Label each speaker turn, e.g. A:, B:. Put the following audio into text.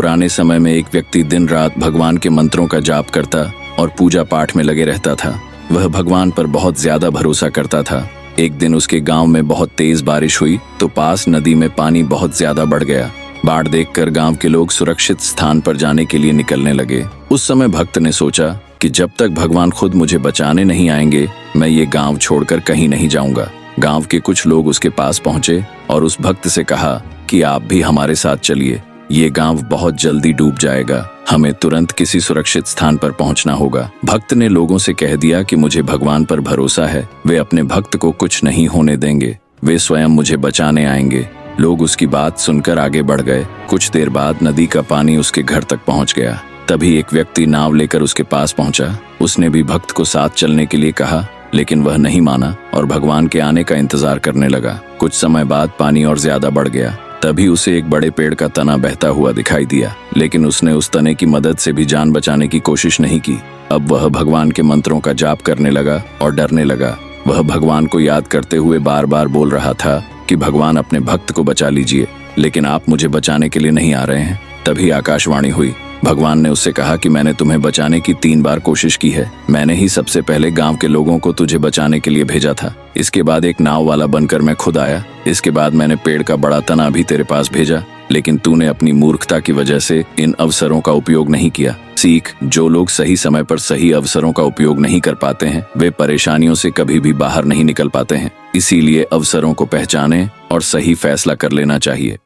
A: पुराने समय में एक व्यक्ति दिन रात भगवान के मंत्रों का जाप करता और पूजा पाठ में लगे रहता था। वह भगवान पर बहुत ज्यादा भरोसा करता था। एक दिन उसके गांव में बहुत तेज बारिश हुई तो पास नदी में पानी बहुत ज्यादा बढ़ गया। बाढ़ देखकर गांव के लोग सुरक्षित स्थान पर जाने के लिए निकलने लगे। उस समय भक्त ने सोचा कि जब तक भगवान खुद मुझे बचाने नहीं आएंगे, मैं ये गांव छोड़कर कहीं नहीं जाऊंगा। गांव के कुछ लोग उसके पास पहुंचे और उस भक्त से कहा कि आप भी हमारे साथ चलिए, ये गांव बहुत जल्दी डूब जाएगा, हमें तुरंत किसी सुरक्षित स्थान पर पहुंचना होगा। भक्त ने लोगों से कह दिया कि मुझे भगवान पर भरोसा है, वे अपने भक्त को कुछ नहीं होने देंगे, वे स्वयं मुझे बचाने आएंगे। लोग उसकी बात सुनकर आगे बढ़ गए। कुछ देर बाद नदी का पानी उसके घर तक पहुंच गया। तभी एक व्यक्ति नाव लेकर उसके पास पहुंचा। उसने भी भक्त को साथ चलने के लिए कहा, लेकिन वह नहीं माना और भगवान के आने का इंतजार करने लगा। कुछ समय बाद पानी और ज्यादा बढ़ गया। तभी उसे एक बड़े पेड़ का तना बहता हुआ दिखाई दिया, लेकिन उसने उस तने की मदद से भी जान बचाने की कोशिश नहीं की। अब वह भगवान के मंत्रों का जाप करने लगा और डरने लगा। वह भगवान को याद करते हुए बार बार बोल रहा था कि भगवान अपने भक्त को बचा लीजिए, लेकिन आप मुझे बचाने के लिए नहीं आ रहे हैं। तभी आकाशवाणी हुई। भगवान ने उससे कहा कि मैंने तुम्हें बचाने की 3 बार कोशिश की है। मैंने ही सबसे पहले गांव के लोगों को तुझे बचाने के लिए भेजा था। इसके बाद एक नाव वाला बनकर मैं खुद आया। इसके बाद मैंने पेड़ का बड़ा तना भी तेरे पास भेजा, लेकिन तूने अपनी मूर्खता की वजह से इन अवसरों का उपयोग नहीं किया। सीख, जो लोग सही समय पर सही अवसरों का उपयोग नहीं कर पाते हैं, वे परेशानियों से कभी भी बाहर नहीं निकल पाते हैं। इसीलिए अवसरों को पहचानें और सही फैसला कर लेना चाहिए।